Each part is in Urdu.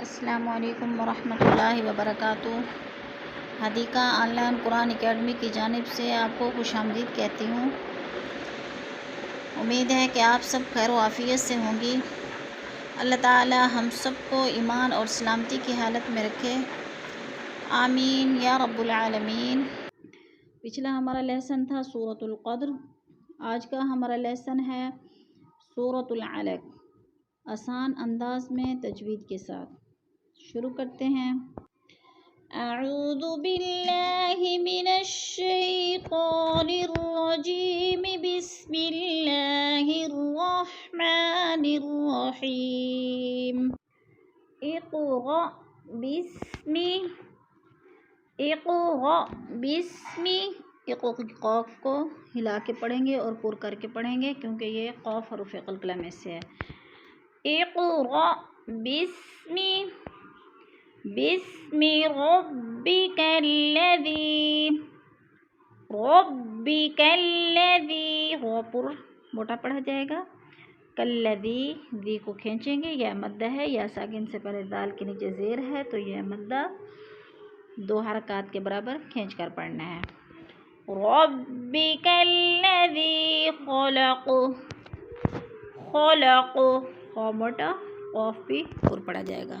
السلام علیکم ورحمۃ اللہ وبرکاتہ۔ Hadiqa on line Quran academy کی جانب سے آپ کو خوش آمدید کہتی ہوں۔ امید ہے کہ آپ سب خیر و عافیت سے ہوں گی۔ اللہ تعالی ہم سب کو ایمان اور سلامتی کی حالت میں رکھے، آمین یا رب العالمین۔ پچھلا ہمارا لیسن تھا سورۃ القدر، آج کا ہمارا لیسن ہے سورۃ العلق، آسان انداز میں تجوید کے ساتھ۔ شروع کرتے ہیں۔ اعوذ باللہ من الشیطان الرجیم، بسم اللہ الرحمن الرحیم۔ اقرأ بسم اقو کی قاف کو ہلا کے پڑھیں گے اور پر کر کے پڑھیں گے، کیونکہ یہ قاف حروف قلقلہ میں سے ہے۔ اقرأ بسم ربک الذی رو پر موٹا پڑھا جائے گا، کالذی ذی کو کھینچیں گے، یہ مدہ ہے، یا ساکن سے پہلے دال کے نیچے زیر ہے تو یہ مدہ 2 حرکات کے برابر کھینچ کر پڑھنا ہے۔ ربک الذی خلق خا موٹا، قاف بھی پر پڑھا جائے گا۔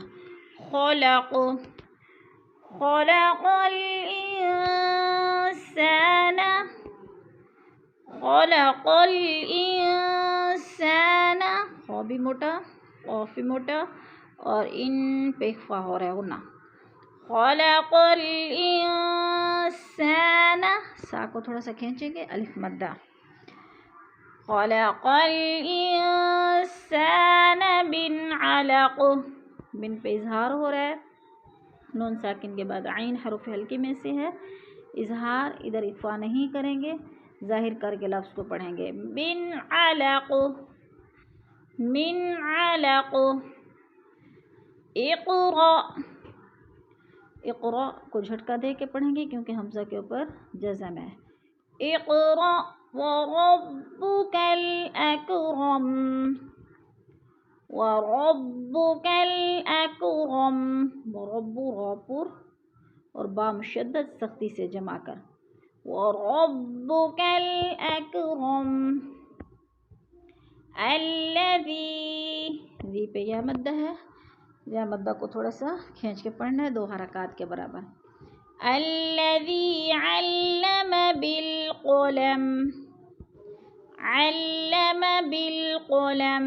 خلق الانسان خا بھی موٹا، قاف بھی موٹا، اور ان پہ اخفا ہو رہا ہے غنہ۔ خلق الانسان، سا کو تھوڑا سا کھینچیں گے، الف مدہ۔ خلق الانسان من علق، بن پہ اظہار ہو رہا ہے، نون ساکن کے بعد عین حروف ہلکے میں سے ہے، اظہار ادھر اخفا نہیں کریں گے، ظاہر کر کے لفظ کو پڑھیں گے۔ من علق اقرأ کو جھٹکا دے کے پڑھیں گے، کیونکہ حمزہ کے اوپر جزم ہے۔ اقرأ وربک الاکرم ورب را پر اور با مشدد سختی سے جمع کر، وربک الاکرم الذی ذی پہ یا مدہ ہے، یا مدہ کو تھوڑا سا کھینچ کے پڑھنا ہے، 2 حرکات کے برابر۔ الذی علم بالقلم علم بالقلم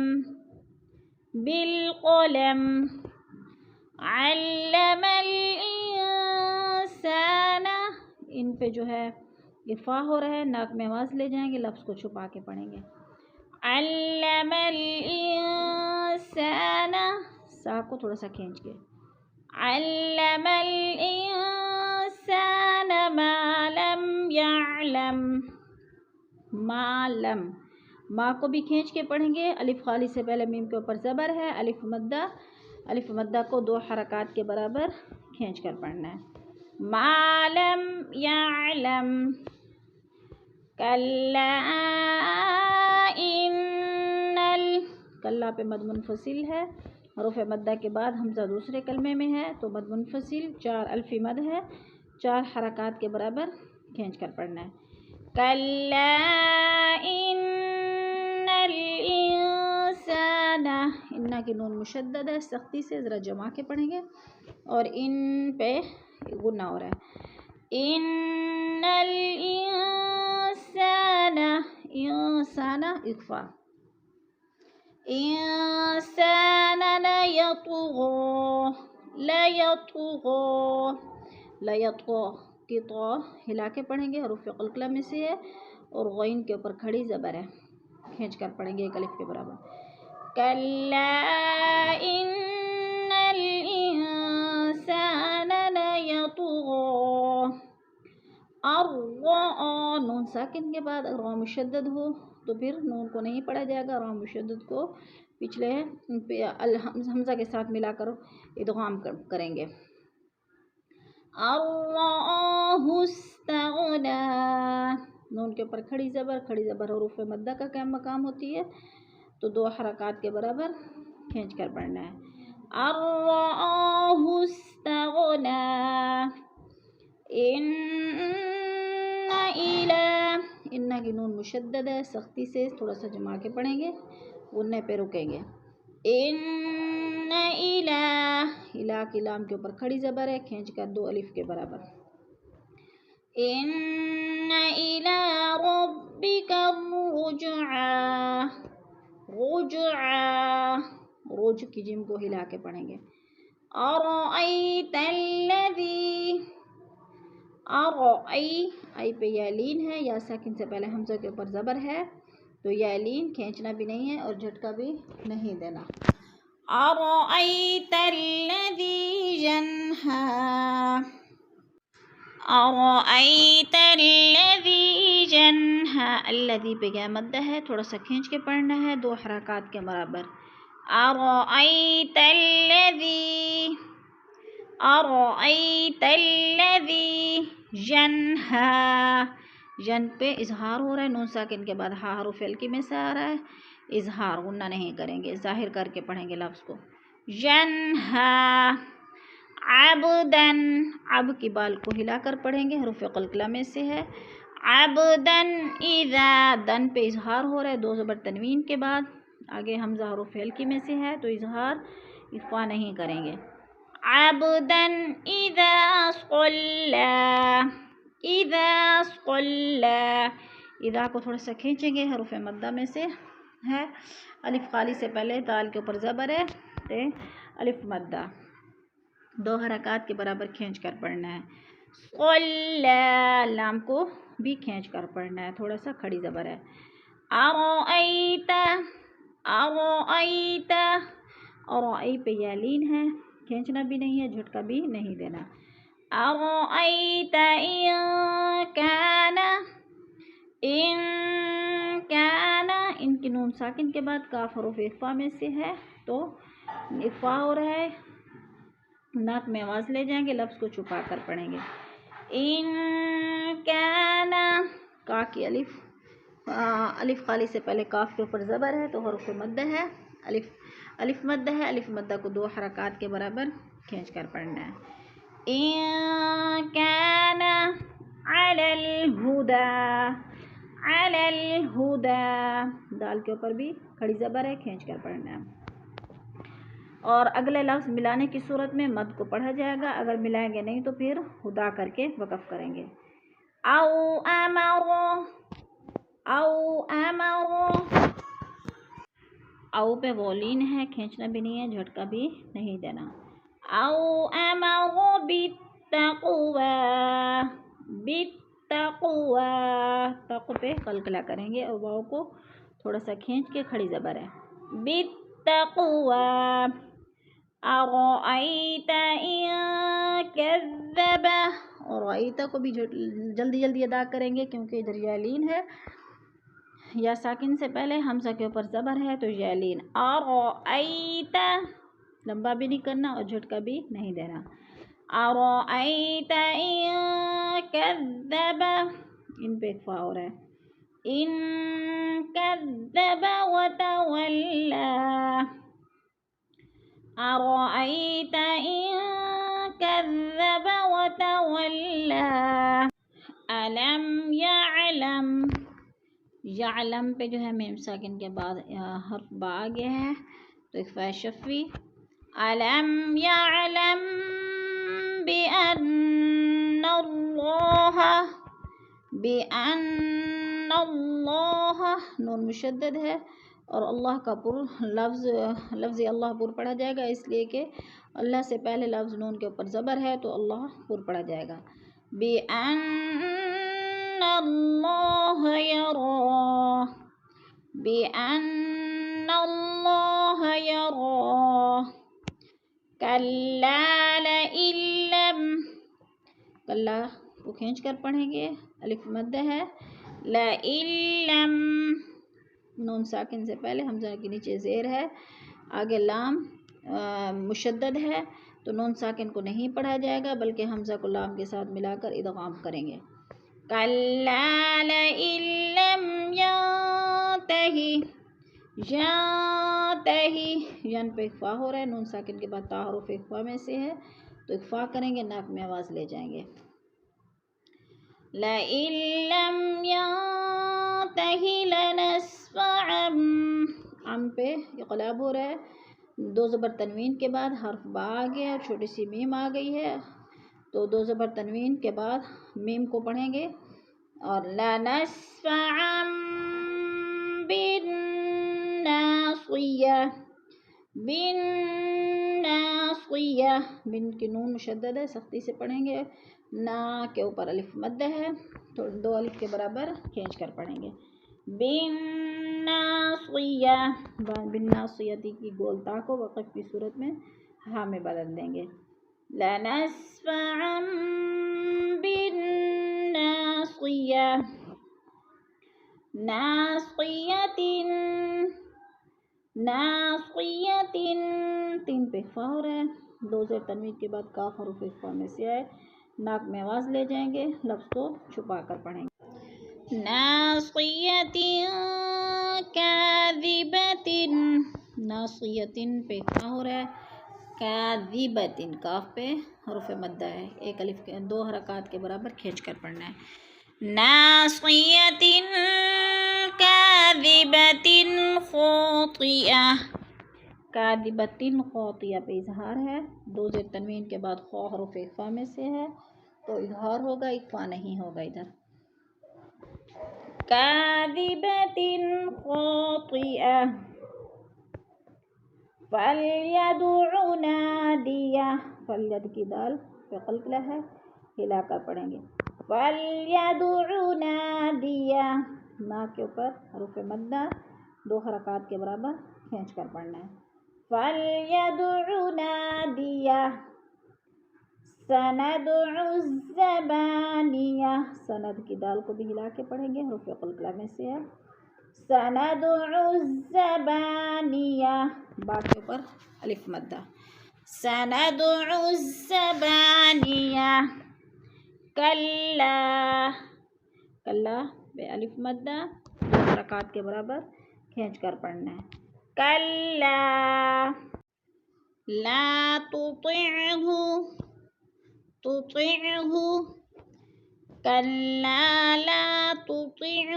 علم الانسان، ان پہ جو ہے اخفا ہو رہا ہے، ناک میں آواز لے جائیں گے، لفظ کو چھپا کے پڑھیں گے۔ علم الانسان، سا کو تھوڑا سا کھینچ کے، علم الانسان ما لم يعلم ما کو بھی کھینچ کے پڑھیں گے، الف خالی سے پہلے میم کے اوپر زبر ہے، الف مدہ کو 2 حرکات کے برابر کھینچ کر پڑھنا ہے۔ ما لم يعلم کلا کلا پہ مد منفصل ہے، حروف مدہ کے بعد حمزہ دوسرے کلمے میں ہے تو مد منفصل 4 الفی مد ہے، 4 حرکات کے برابر کھینچ کر پڑھنا ہے۔ کلا ان الانسان، ان کی نون مشدد ہے، سختی سے ذرا جما کے پڑھیں گے، اور ان پہ غنہ ہو رہا ہے۔ ان الانسان اخفا، انسان لیطغی کی طا ہلا کے پڑھیں گے، حروف قلقلہ میں سے ہے، اور غین کے اوپر کھڑی زبر ہے، کھینچ کر پڑھیں گے 1 الف کے برابر۔ کلا ان الانسان لیطغی نون ساکن کے بعد اگر را مشدد ہو تو پھر نون کو نہیں پڑھا جائے گا، را مشدد کو پچھلے حمزہ کے ساتھ ملا کر ادغام کریں گے۔ الرآہ استغنی، نون کے اوپر کھڑی زبر حروف مدہ کا کیا مقام ہوتی ہے، تو 2 حرکات کے برابر کھینچ کر پڑھنا ہے۔ الرآہ غنہ کی نون مشدد ہے، سختی سے تھوڑا سا جما کے پڑھیں گے، غنہ پہ رکیں گے۔ ان الہ کی لام کے اوپر کھڑی زبر ہے، کھینچ کر 2 الف کے برابر۔ ان الى ربک الرجعی، رجعا، روج کی جیم کو ہلا کے پڑھیں گے۔ ارأیت الذی، ای پہ یا لین ہے، یا ساکن سے پہلے حمزہ کے اوپر زبر ہے، تو یا لین کھینچنا بھی نہیں ہے اور جھٹکا بھی نہیں دینا۔ ارأیت الذی ینہا، ارأیت الذی ینہا، الذی پہ یا مدہ ہے، تھوڑا سا کھینچ کے پڑھنا ہے، 2 حرکات کے برابر۔ ارأیت الذی، ارأیت الذی ینہا، ین پہ اظہار ہو رہا ہے، نون ساکن کے بعد ہا حرف ہلکی میں سے آ رہا ہے، اظہار غنہ نہیں کریں گے، ظاہر کر کے پڑھیں گے لفظ کو۔ ینہا عبدن، اب کی بال کو ہلا کر پڑھیں گے، حروف قلقلہ میں سے ہے۔ عبدن اذا، دن پہ اظہار ہو رہا ہے، 2 زبر تنوین کے بعد، آگے حمزہ حروف ہلکی میں سے ہے تو اظہار اخفا نہیں کریں گے۔ عبدن اذا صلی، اذا صلی، اذا کو تھوڑا سا کھینچیں گے، حروف مدہ میں سے ہے، الف خالی سے پہلے دال کے اوپر زبر ہے، تے الف مدہ 2 حرکات کے برابر کھینچ کر پڑھنا ہے۔ صلی، لام کو بھی کھینچ کر پڑھنا ہے، تھوڑا سا کھڑی زبر ہے۔ ارأیت، ارأیت، ارأی پہ یا لین ہے، کھینچنا بھی نہیں ہے، جھٹکا بھی نہیں دینا۔ ارأیت ان کان، ان کان، ان کی نون ساکن کے بعد کاف حروف اخفا میں سے ہے تو اخفا ہو رہا ہے، ناک میں آواز لے جائیں گے، لفظ کو چھپا کر پڑھیں گے۔ ان کان، کا کی الف، الف خالی سے پہلے کاف کے اوپر زبر ہے تو حروف مدہ ہے، الف مدہ ہے، الف مدہ کو 2 حرکات کے برابر کھینچ کر پڑھنا ہے۔ ان کان علی الہدی، علی الہدی، دال کے اوپر بھی کھڑی زبر ہے، کھینچ کر پڑھنا ہے۔ اور اگلے لفظ ملانے کی صورت میں مد کو پڑھا جائے گا، اگر ملائیں گے نہیں تو پھر ہدا کر کے وقف کریں گے۔ او امر، او امر، او پہ غولین ہے، کھینچنا بھی نہیں ہے، جھٹکا بھی نہیں دینا۔ او امر بالتقوی، بالتقوی، تق پہ قلقلہ کریں گے اور واؤ کو تھوڑا سا کھینچ کے کھڑی زبر ہے۔ بالتقوی، ارأیت ان کذب، ارأیت کو بھی جلدی جلدی ادا کریں گے کیونکہ ادھر یا لین ہے، یا ساکن سے پہلے حمزہ کے اوپر زبر ہے تو یا لین۔ ارأیت، لمبا بھی نہیں کرنا اور جھٹکا بھی نہیں دینا۔ ارأیت ان کذب، ان پہ اخفا ہو رہا ہے۔ ان کذب وتولی، ارأیت ان کذب وتولی۔ الم یعلم، یعلم پہ جو ہے میم ساکن کے بعد حرف با آ گیا ہے تو اخفاء شفوی۔ الم یعلم بأن اللہ، بأن اللہ، نون مشدد ہے اور اللہ کا پر لفظ اللہ پر پڑھا جائے گا، اس لیے کہ اللہ سے پہلے لفظ نون کے اوپر زبر ہے تو اللہ پر پڑھا جائے گا۔ بأن اللہ یرا، بأن اللہ یرا۔ کلا لئن لم، کلا کو کھینچ کر پڑھیں گے، الف مدہ ہے۔ لئن لم، نون ساکن سے پہلے حمزہ کے نیچے زیر ہے، آگے لام مشدد ہے تو نون ساکن کو نہیں پڑھا جائے گا بلکہ حمزہ کو لام کے ساتھ ملا کر ادغام کریں گے۔ کلا لئن لم ینتہی، ینتہی، ین پہ اخفا ہو رہا ہے، نون ساکن کے بعد تا حروف اخفا میں سے ہے تو اخفا کریں گے، ناک میں آواز لے جائیں گے۔ لئن لم ينتهي لنسفعا، ام پہ اقلاب ہو رہا ہے، دو زبر تنوین کے بعد حرف با آ گیا اور چھوٹی سی میم آ گئی ہے، تو دو زبر تنوین کے بعد میم کو پڑھیں گے اور لنسفعا بالناصیہ، بالناصیہ، بن کی نون مشدد ہے، سختی سے پڑھیں گے، نا کے اوپر الف مد ہے تو دو الف کے برابر کھینچ کر پڑھیں گے، بالناصیہ، بالناصیتی کی گول تا کو وقف کی صورت میں ہاں میں بدل دیں گے، لنسفعا بالناصیہ، ناصیۃ، ناصیۃ، تین پہ اخفا ہو رہا ہے، دو زیر تنوین کے بعد کاف حروف اخفا میں سے آئے، ناک میں آواز لے جائیں گے، لفظ کو چھپا کر پڑھیں گے، ناصیۃ کاذبۃ، ناصیۃ پہ اخفا ہو رہا ہے، کاذبۃ کاف پہ حروف مدہ ہے، ایک الف کے دو حرکات کے برابر کھینچ کر پڑھنا ہے، ناصیۃ کاذبۃ خاطئہ، کاذبۃ خاطئہ پہ اظہار ہے، دو زیر تنوین کے بعد خا حروف اخفا میں سے ہے تو اظہار ہوگا، اخفا نہیں ہوگا ادھر، کاذبۃ خاطئہ، فلیدع نادیہ، فلید کی دال پہ قلقلہ ہے، ہلا کر پڑھیں گے، فلیدع نادیہ، نا کے اوپر حروف مدہ دو حرکات کے برابر کھینچ کر پڑھنا ہے، فلیدع نادیہ، سندع الزبانیہ، سند کی دال کو بھی ہلا کے پڑھیں گے، حروف قلقلہ میں سے ہے، سندع الزبانیہ، با کے اوپر الف مدہ، سندع الزبانیہ، کلا، کلا پہ الف مدہ دو حرکات کے برابر کھینچ کر پڑھنا ہے، کلا، لا تطعہ، تطعہ، کلا لا تطعہ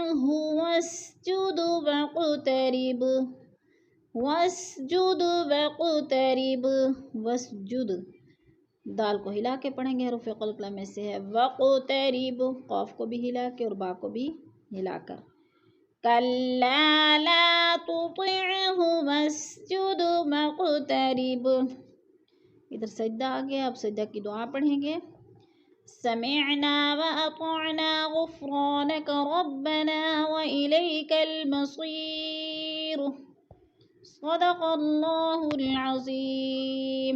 واسجد واقترب، واسجد واقترب، واسجد دال کو ہلا کے پڑھیں گے، حروف قلقلہ میں سے ہے، واقترب، قاف کو بھی ہلا کے اور با کو بھی ہلا کر، کلا لا تطعہ واسجد واقترب، ادھر سجدہ آ گیا، اب سجدہ کی دعا پڑھیں گے، سمعنا وأطعنا غفرانك ربنا وإليك المصير، صدق الله العظيم.